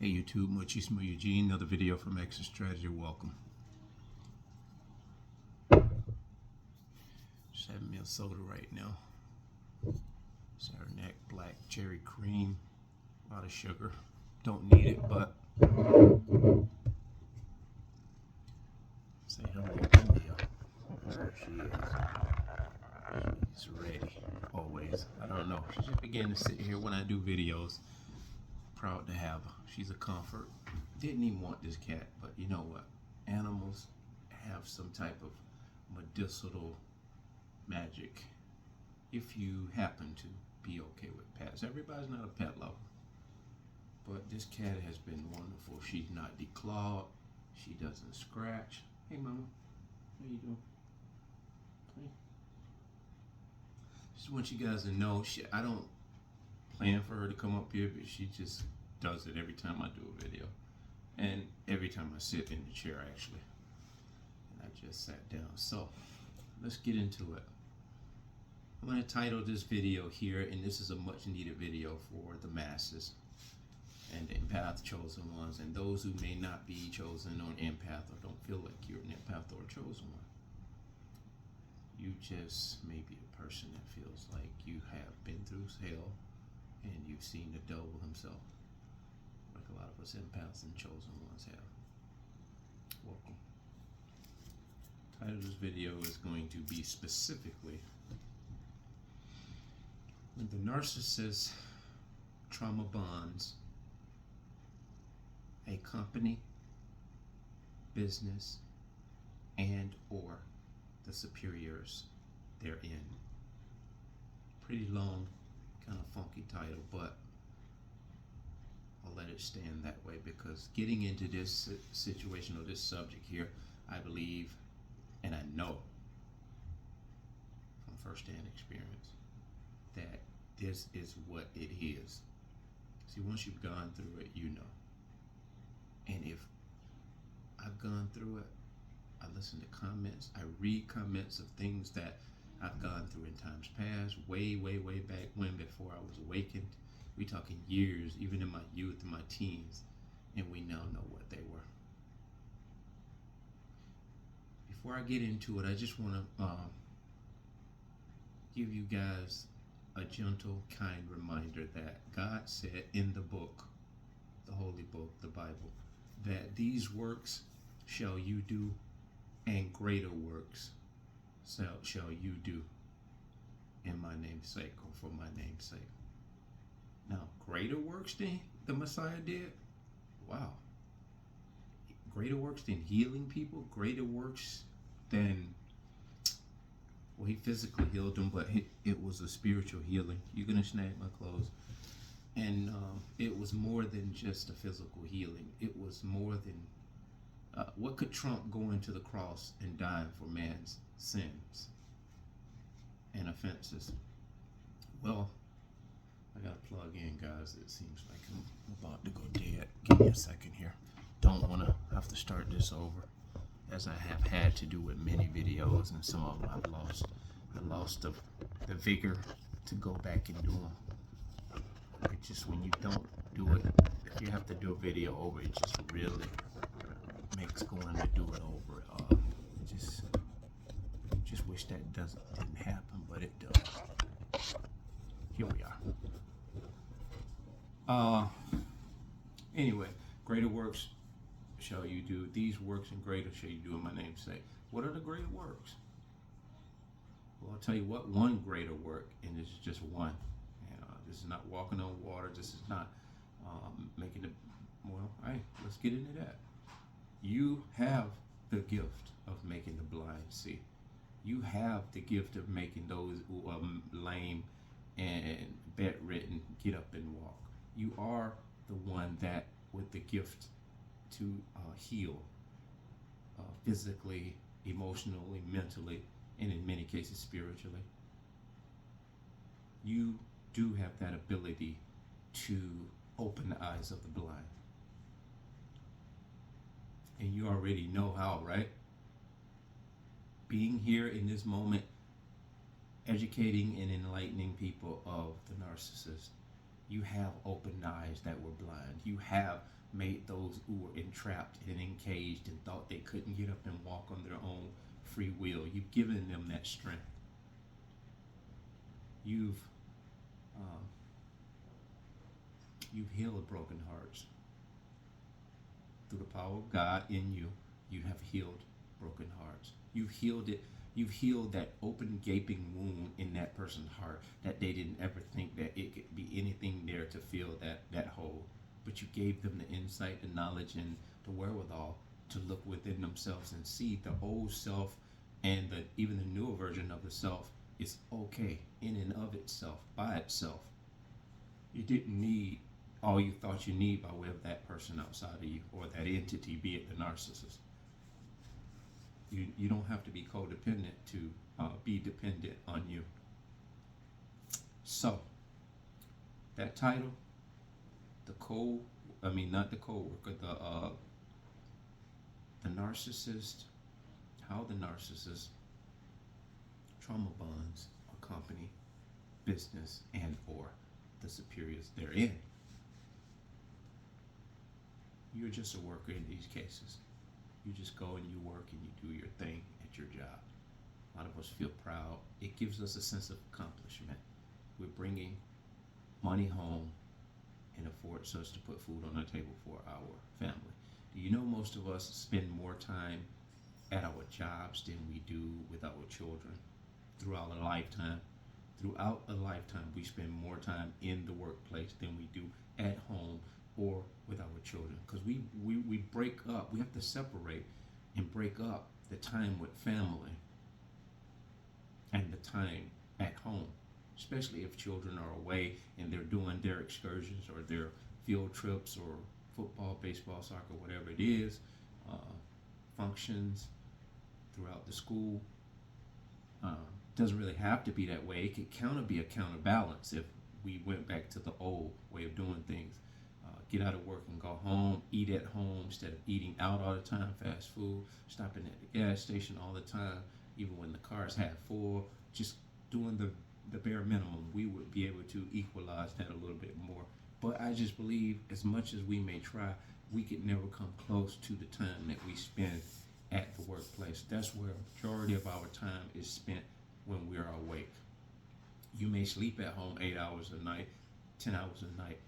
Hey YouTube, Muchismo Eugene, another video from Exit Strategy. Welcome. Just having me a soda right now. Saranac Black Cherry Cream. A lot of sugar. Don't need it, but say hello to India. There she is. She's ready, always. I don't know. She just began to sit here when I do videos. Proud to have her. She's a comfort. Didn't even want this cat, but you know what? Animals have some type of medicinal magic if you happen to be okay with pets. Everybody's not a pet lover, but this cat has been wonderful. She's not declawed. She doesn't scratch. Hey mama, how you doing? Hey. Just want you guys to know, I don't plan for her to come up here, but she just does it every time I do a video, and every time I sit in the chair actually. And I just sat down. So let's get into it. I'm going to title this video here, and this is a much needed video for the masses and the empath chosen ones, and those who may not be chosen on empath or don't feel like you're an empath or a chosen one. You just may be a person that feels like you have been through hell and you've seen the devil himself, like a lot of us empaths and chosen ones have. Welcome. The title of this video is going to be specifically when the narcissist trauma bonds a company, business, and or the superiors therein. Pretty long, kind of funky title, but I'll let it stand that way because getting into this situation or this subject here, I believe and I know from first-hand experience that this is what it is. See, once you've gone through it, you know. And if I've gone through it, I listen to comments, I read comments of things that I've gone through in times past, way back when, before I was awakened. We talking years, even in my youth and my teens, and we now know what they were. Before I get into it, I just want to give you guys a gentle, kind reminder that God said in the book, the holy book, the Bible, that these works shall you do, and greater works shall you do in my name's sake, or for my name's sake. Now, greater works than the Messiah did? Wow. Greater works than healing people? Greater works than, well, he physically healed them, but it was a spiritual healing. You're going to snag my clothes. And it was more than just a physical healing. It was more than, what could trump going to the cross and dying for man's sins and offenses? Well, I gotta plug in, guys. It seems like I'm about to go dead. Give me a second here. Don't want to have to start this over, as I have had to do with many videos, and some of them I've lost. I lost the vigor to go back and do them. It's just when you don't do it, if you have to do a video over, it just really makes going to do it over. Just wish that didn't happen, but it does. Here we are. Anyway, greater works shall you do. These works and greater shall you do in my name's sake. What are the greater works? Well, I'll tell you what, one greater work, and this is just one. This is not walking on water. This is not making it, well, hey, let's get into that. You have the gift of making the blind see. You have the gift of making those who are lame and bedridden get up and walk. You are the one that with the gift to heal physically, emotionally, mentally, and in many cases spiritually. You do have that ability to open the eyes of the blind. And you already know how, right? Being here in this moment, educating and enlightening people of the narcissist, you have opened eyes that were blind. You have made those who were entrapped and encaged and thought they couldn't get up and walk on their own free will. You've given them that strength. You've um, you've healed broken hearts. Through the power of God in you, you have healed broken hearts. You've healed it. You've healed that open, gaping wound in that person's heart that they didn't ever think that it could be anything there to fill that hole. But you gave them the insight, the knowledge, and the wherewithal to look within themselves and see the old self and even the newer version of the self is okay in and of itself, by itself. You didn't need all you thought you need by way of that person outside of you or that entity, be it the narcissist. You don't have to be codependent to be dependent on you. So, that title, not the co-worker, the narcissist, how the narcissist trauma bonds a company, business, and or the superiors therein. You're just a worker in these cases. You just go and you work and you do your thing at your job. A lot of us feel proud. It gives us a sense of accomplishment. We're bringing money home and affords us to put food on the table for our family. Do you know most of us spend more time at our jobs than we do with our children throughout a lifetime? Throughout a lifetime, we spend more time in the workplace than we do at home or with our children, because we break up. We have to separate and break up the time with family and the time at home, especially if children are away and they're doing their excursions or their field trips or football, baseball, soccer, whatever it is, functions throughout the school. Doesn't really have to be that way. It could be a counterbalance if we went back to the old way of doing things. Get out of work and go home, eat at home instead of eating out all the time, fast food, stopping at the gas station all the time, even when the car's half full, just doing the bare minimum. We would be able to equalize that a little bit more. But I just believe as much as we may try, we could never come close to the time that we spend at the workplace. That's where a majority of our time is spent when we're awake. You may sleep at home 8 hours a night, 10 hours a night.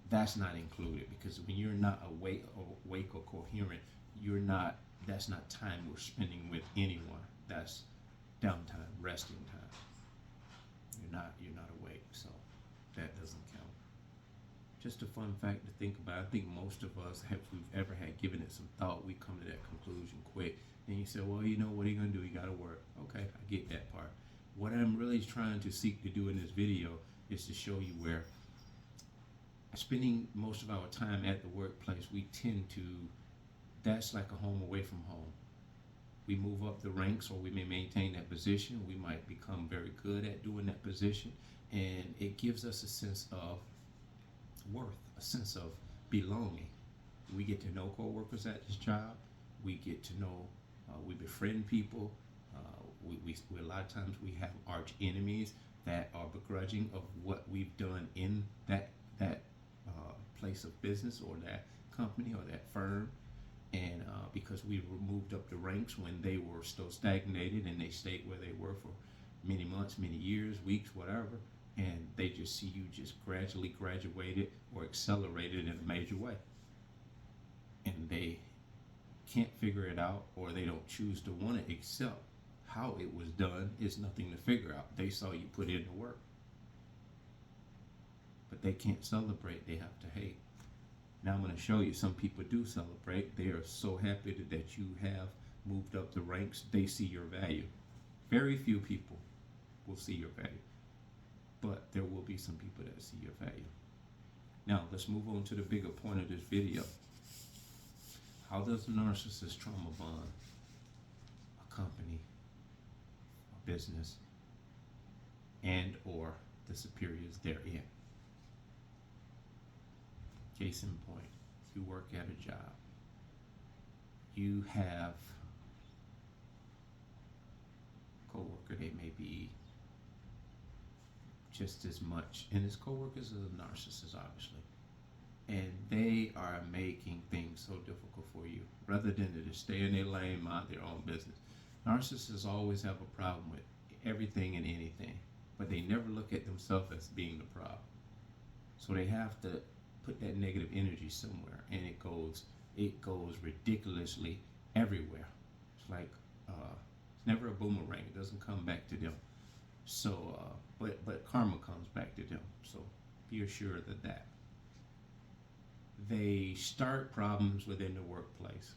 That's not included, because when you're not awake or coherent, that's not time we're spending with anyone. That's downtime, resting time. You're not awake, so that doesn't count. Just a fun fact to think about. I think most of us, if we've ever had given it some thought, we come to that conclusion quick. And you say, well, what are you gonna do? You gotta work. Okay, I get that part. What I'm really trying to seek to do in this video is to show you where spending most of our time at the workplace, that's like a home away from home. We move up the ranks, or we may maintain that position. We might become very good at doing that position, and it gives us a sense of worth, a sense of belonging. We get to know coworkers at this job. We get to know, we befriend people. We a lot of times we have arch enemies that are begrudging of what we've done in that place of business or that company or that firm, and because we were moved up the ranks when they were still stagnated and they stayed where they were for many months, many years, weeks, whatever, and they just see you just gradually graduated or accelerated in a major way, and they can't figure it out, or they don't choose to want to accept how it was done. It's nothing to figure out. They saw you put in the work. But they can't celebrate, they have to hate. Now I'm going to show you some people do celebrate. They are so happy that you have moved up the ranks. They see your value. Very few people will see your value, but there will be some people that see your value. Now let's move on to the bigger point of this video. How does the narcissist trauma bond a company, a business, and or the superiors therein? Case in point, you work at a job. You have a coworker, they may be just as much, and his coworkers are the narcissist, obviously. and they are making things so difficult for you rather than to just stay in their lane, mind their own business. Narcissists always have a problem with everything and anything, but they never look at themselves as being the problem. So they have to put that negative energy somewhere, and it goes ridiculously everywhere. It's like it's never a boomerang. It doesn't come back to them. So, but karma comes back to them. So be assured of that. They start problems within the workplace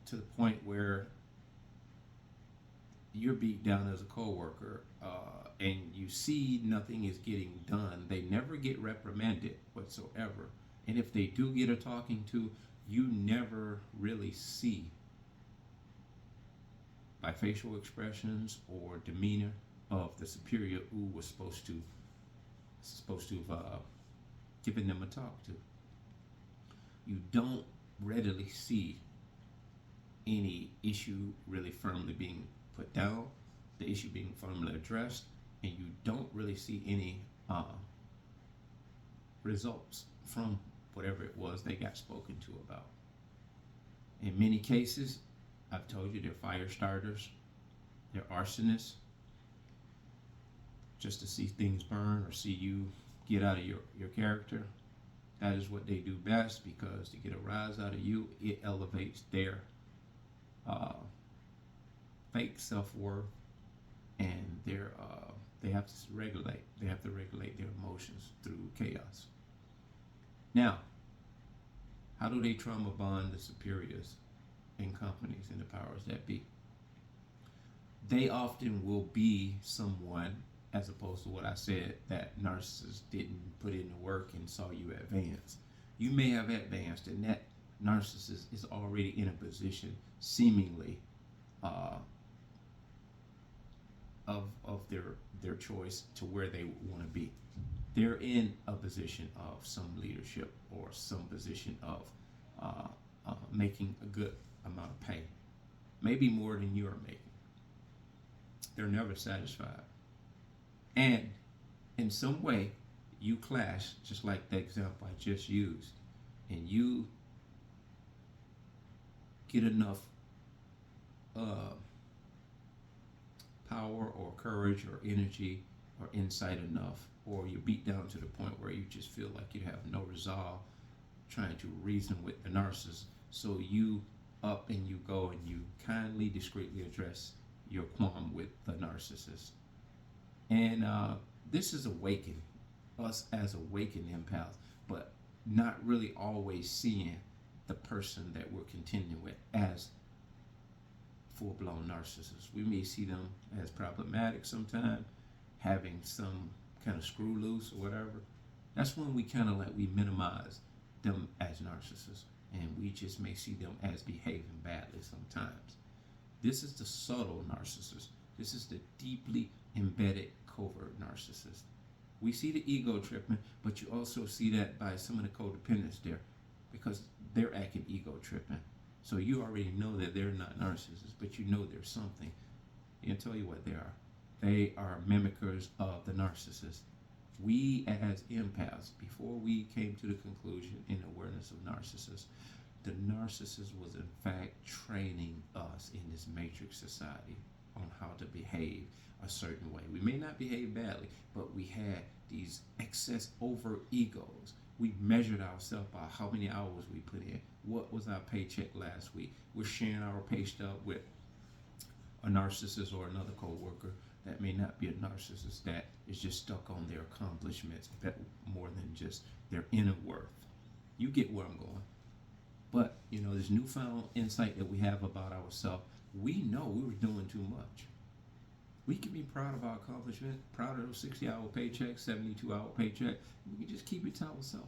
to the point where you're beat down as a coworker, and you see nothing is getting done. They never get reprimanded whatsoever. And if they do get a talking to, you never really see by facial expressions or demeanor of the superior who was supposed to have given them a talk to. You don't readily see any issue really firmly being put down, the issue being firmly addressed, and you don't really see any results from whatever it was they got spoken to about. In many cases, I've told you, they're fire starters, they're arsonists, just to see things burn or see you get out of your character. That is what they do best, because to get a rise out of you, it elevates their fake self-worth, and they have to regulate. They have to regulate their emotions through chaos. Now, how do they trauma bond the superiors in companies and the powers that be? They often will be someone, as opposed to what I said, that narcissists didn't put in the work and saw you advance. You may have advanced, and that narcissist is already in a position, seemingly, of their choice to where they want to be. They're in a position of some leadership or some position of making a good amount of pay, maybe more than you are making. They're never satisfied. And in some way, you clash, just like the example I just used, and you get enough power or courage or energy or insight enough, or you're beat down to the point where you just feel like you have no resolve trying to reason with the narcissist. So you up and you go and you kindly, discreetly address your qualm with the narcissist. And this is awakened, us as awakened empaths, but not really always seeing the person that we're contending with as full-blown narcissists. We may see them as problematic sometimes, having some kind of screw loose or whatever. That's when we kind of we minimize them as narcissists, and we just may see them as behaving badly sometimes. This is the subtle narcissist. This is the deeply embedded covert narcissist. We see the ego tripping, but you also see that by some of the codependents there, because they're acting ego tripping. So you already know that they're not narcissists, but you know there's something. I'll tell you what they are. They are mimickers of the narcissist. We as empaths, before we came to the conclusion in awareness of narcissists, the narcissist was in fact training us in this matrix society on how to behave a certain way. We may not behave badly, but we had these excess over egos. We measured ourselves by how many hours we put in. What was our paycheck last week? We're sharing our pay stub with a narcissist or another co-worker that may not be a narcissist, that is just stuck on their accomplishments more than just their inner worth. You get where I'm going. But, this newfound insight that we have about ourselves, we know we were doing too much. We can be proud of our accomplishment, proud of those 60-hour paychecks, 72-hour paycheck. We can just keep it to ourselves.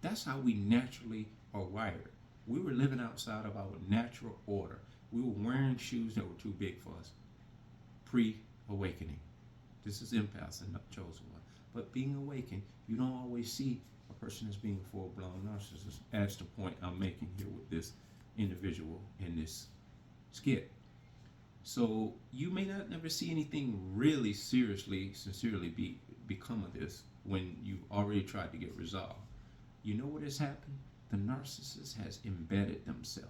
That's how we naturally are wired. We were living outside of our natural order. We were wearing shoes that were too big for us. Pre-awakening. This is empaths and not chosen one. But being awakened, you don't always see a person as being a full-blown narcissist. That's the point I'm making here with this individual in this skit. So you may not never see anything really sincerely become of this when you've already tried to get resolved. You know what has happened? The narcissist has embedded themselves.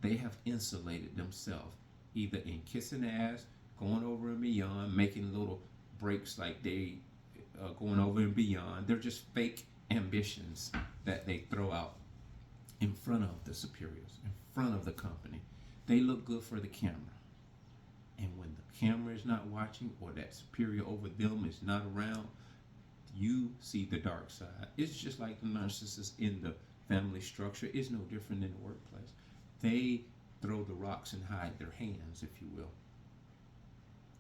They have insulated themselves, either in kissing ass, going over and beyond, making little breaks like they going over and beyond. They're just fake ambitions that they throw out in front of the superiors, in front of the company. They look good for the camera. And when the camera is not watching, or that superior over them is not around, you see the dark side. It's just like the narcissist in the family structure. It's no different in the workplace. They throw the rocks and hide their hands, if you will.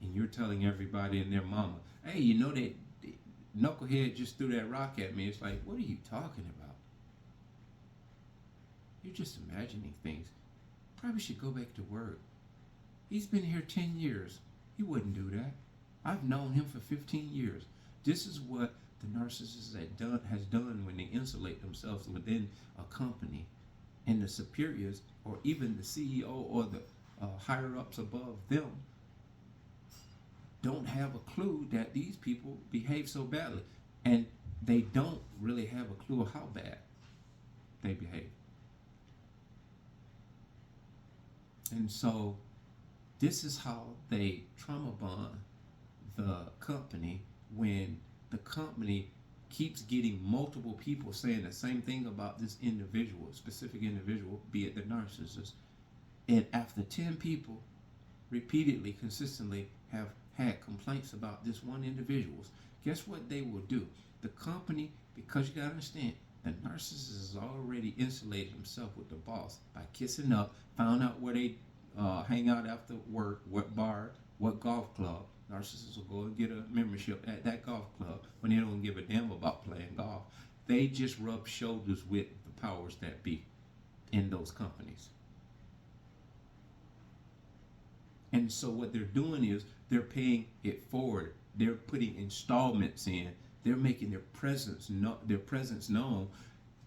And you're telling everybody and their mama, hey, you know that knucklehead just threw that rock at me. It's like, what are you talking about? You're just imagining things. Probably should go back to work. He's been here 10 years. He wouldn't do that. I've known him for 15 years. This is what the narcissist has done when they insulate themselves within a company. And the superiors, or even the CEO or the higher ups above them, don't have a clue that these people behave so badly. And they don't really have a clue of how bad they behave. And so this is how they trauma bond the company, when the company keeps getting multiple people saying the same thing about this individual, specific individual, be it the narcissist. And after 10 people repeatedly, consistently have had complaints about this one individual, guess what they will do? The company, because you gotta understand, the narcissist has already insulated himself with the boss by kissing up, found out where they hang out after work, what bar, what golf club. Narcissists will go and get a membership at that golf club when they don't give a damn about playing golf. They just rub shoulders with the powers that be in those companies. And so what they're doing is they're paying it forward. They're putting installments in. They're making their presence known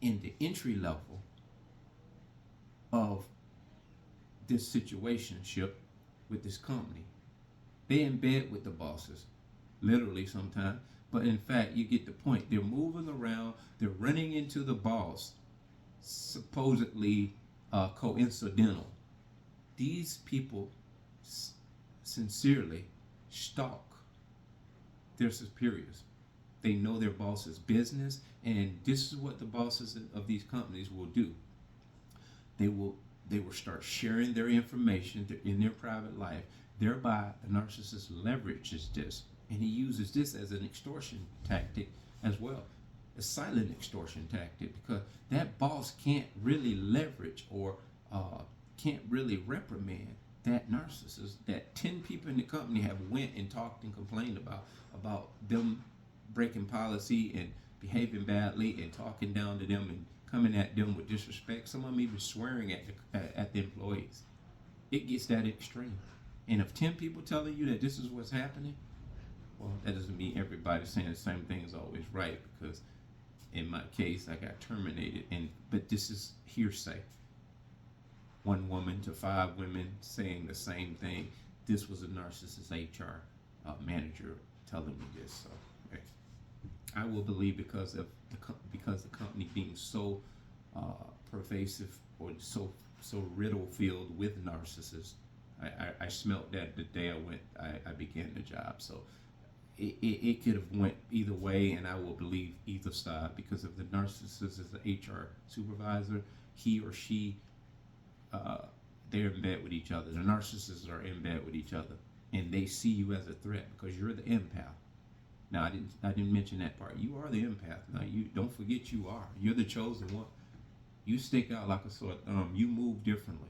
in the entry level of this situationship with this company. They in bed with the bosses, literally sometimes, but in fact, you get the point. They're moving around, they're running into the boss, supposedly coincidental. These people sincerely stalk their superiors. They know their boss's business, and this is what the bosses of these companies will do. They will start sharing their information in their private life. Thereby, the narcissist leverages this, and he uses this as an extortion tactic as well, a silent extortion tactic, because that boss can't really leverage or can't really reprimand that narcissist that 10 people in the company have went and talked and complained about them breaking policy and behaving badly and talking down to them and coming at them with disrespect. Some of them even swearing at the employees. It gets that extreme. And if 10 people telling you that this is what's happening, well, that doesn't mean everybody saying the same thing is always right, because in my case, I got terminated. But this is hearsay. One woman to 5 women saying the same thing. This was a narcissist HR manager telling me this. So okay. I will believe because the company being so pervasive, or so riddle filled with narcissists. I smelt that the day I began the job. So it could have went either way, and I will believe either side, because if the narcissist is an HR supervisor, he or she, they're in bed with each other. The narcissists are in bed with each other, and they see you as a threat because you're the empath. Now I didn't mention that part. You are the empath. Now you don't forget you are. You're the chosen one. You stick out like a sore thumb. You move differently.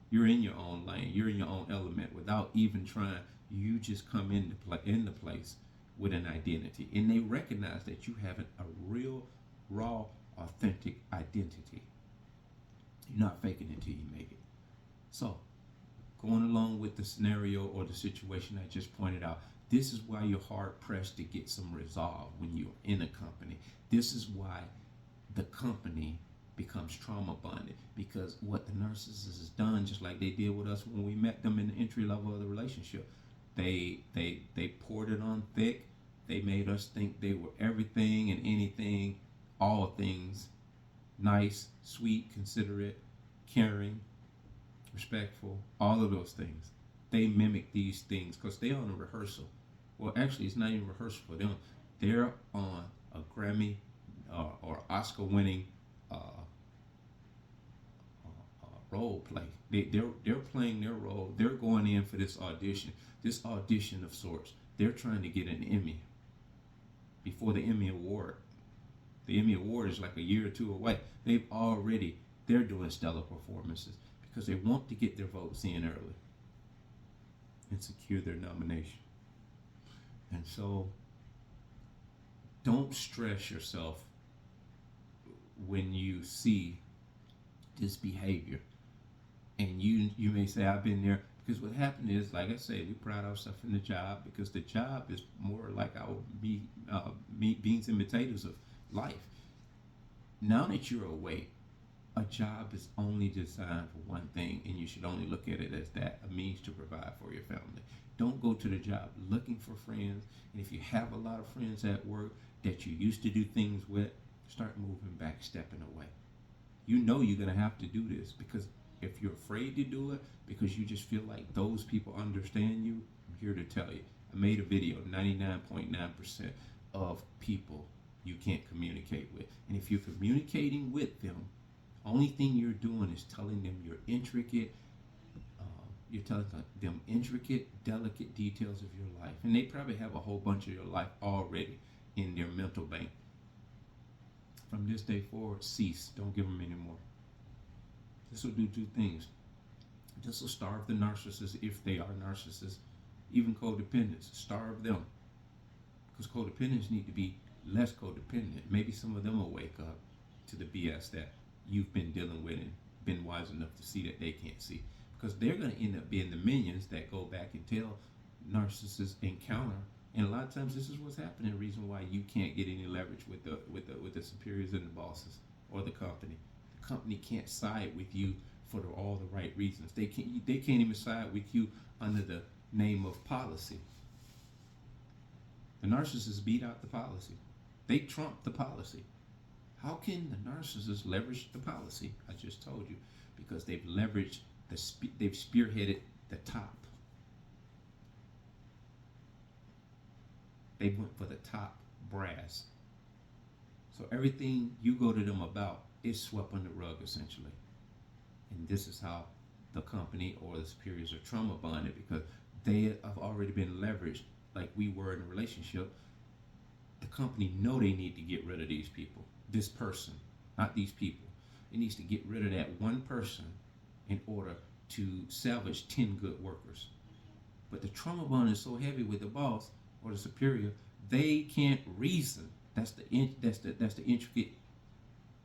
You're in your own lane. You're in your own element without even trying. You just come into place with an identity, and they recognize that you have a real, raw, authentic identity. You're not faking it until you make it. So, going along with the scenario or the situation I just pointed out, this is why you're hard pressed to get some resolve when you're in a company. This is why the company becomes trauma bonded, because what the narcissist has done, just like they did with us when we met them in the entry level of the relationship, they poured it on thick. They made us think they were everything and anything, all things nice, sweet, considerate, caring, respectful, all of those things. They mimic these things because they're on a rehearsal. Well, actually, it's not even rehearsal for them. They're on a Grammy or Oscar winning role play. They're playing their role. They're going in for this audition of sorts. They're trying to get an Emmy before the Emmy Award. The Emmy Award is like a year or two away. They're doing stellar performances because they want to get their votes in early and secure their nomination. And so don't stress yourself when you see this behavior. And you may say, I've been there. Because what happened is, like I say, we pride ourselves in the job because the job is more like our meat, beans, and potatoes of life. Now that you're awake, a job is only designed for one thing, and you should only look at it as that, a means to provide for your family. Don't go to the job looking for friends, and if you have a lot of friends at work that you used to do things with, start moving back, stepping away. You know you're going to have to do this because if you're afraid to do it because you just feel like those people understand you, I'm here to tell you. I made a video, 99.9% of people you can't communicate with. And if you're communicating with them, only thing you're doing is telling them you're intricate, you're telling them intricate, delicate details of your life. And they probably have a whole bunch of your life already in their mental bank. From this day forward, cease. Don't give them any more. This will do two things. This will starve the narcissist if they are narcissists. Even codependents, starve them. Because codependents need to be less codependent. Maybe some of them will wake up to the BS that you've been dealing with and been wise enough to see that they can't see. Because they're going to end up being the minions that go back and tell narcissists and counter. And a lot of times this is what's happening, the reason why you can't get any leverage with the superiors and the bosses or the company. The company can't side with you for all the right reasons. They can't even side with you under the name of policy. The narcissists beat out the policy. They trump the policy. How can the narcissist leverage the policy? I just told you, because they've leveraged they've spearheaded the top. They went for the top brass. So everything you go to them about is swept under the rug, essentially. And this is how the company or the superiors are trauma bonded, because they have already been leveraged like we were in a relationship. The company know they need to get rid of these people. This person, not these people. It needs to get rid of that one person in order to salvage 10 good workers. But the trauma bond is so heavy with the boss or the superior, they can't reason. That's the intricate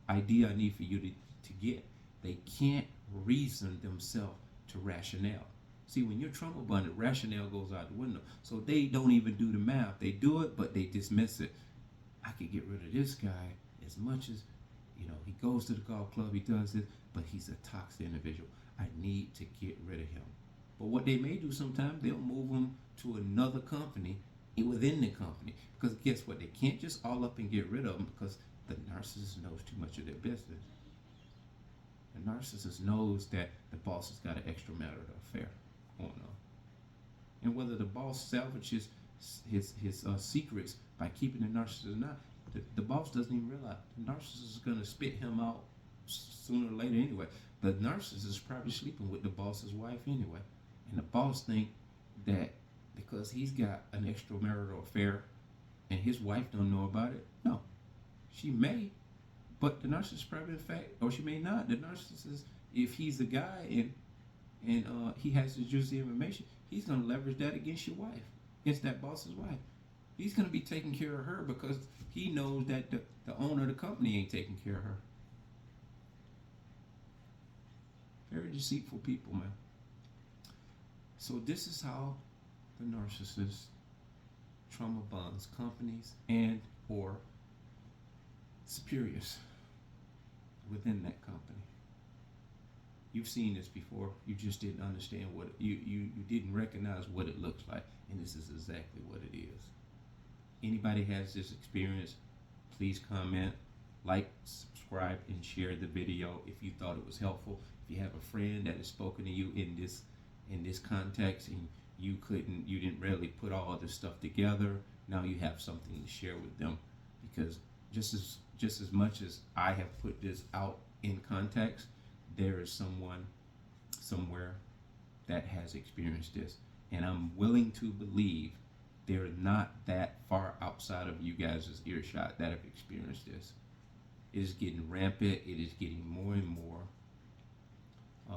idea I need for you to get. They can't reason themselves to rationale. See, when you're trauma bonded, rationale goes out the window. So they don't even do the math. They do it, but they dismiss it. I could get rid of this guy as much as, he goes to the golf club, he does this, but he's a toxic individual. I need to get rid of him. But what they may do sometimes, they'll move him to another company within the company. Because guess what? They can't just all up and get rid of him because the narcissist knows too much of their business. The narcissist knows that the boss has got an extramarital affair going on. And whether the boss salvages his secrets by keeping the narcissist or not, the boss doesn't even realize. The narcissist is going to spit him out sooner or later anyway. The narcissist is probably sleeping with the boss's wife anyway. And the boss think that because he's got an extramarital affair and his wife don't know about it, no. She may, but the narcissist probably in fact, or she may not. The narcissist, if he's a guy and he has the juicy information, he's going to leverage that against your wife, against that boss's wife. He's going to be taking care of her because he knows that the owner of the company ain't taking care of her. Very deceitful people, man. So this is how the narcissist trauma bonds companies and or superiors within that company. You've seen this before. You just didn't understand what you didn't recognize what it looks like, and this is exactly what it is. Anybody has this experience, please comment. like, subscribe, and share the video if you thought it was helpful. If you have a friend that has spoken to you in this context, and you didn't really put all of this stuff together, now you have something to share with them. Because just as much as I have put this out in context, there is someone somewhere that has experienced this, and I'm willing to believe they're not that far outside of you guys' earshot that have experienced this. It is getting rampant. It is getting more and more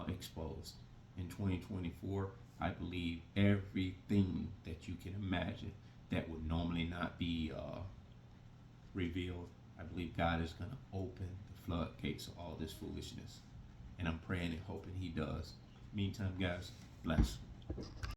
exposed. In 2024, I believe everything that you can imagine that would normally not be revealed, I believe God is going to open the floodgates of all this foolishness. And I'm praying and hoping He does. Meantime, guys, bless.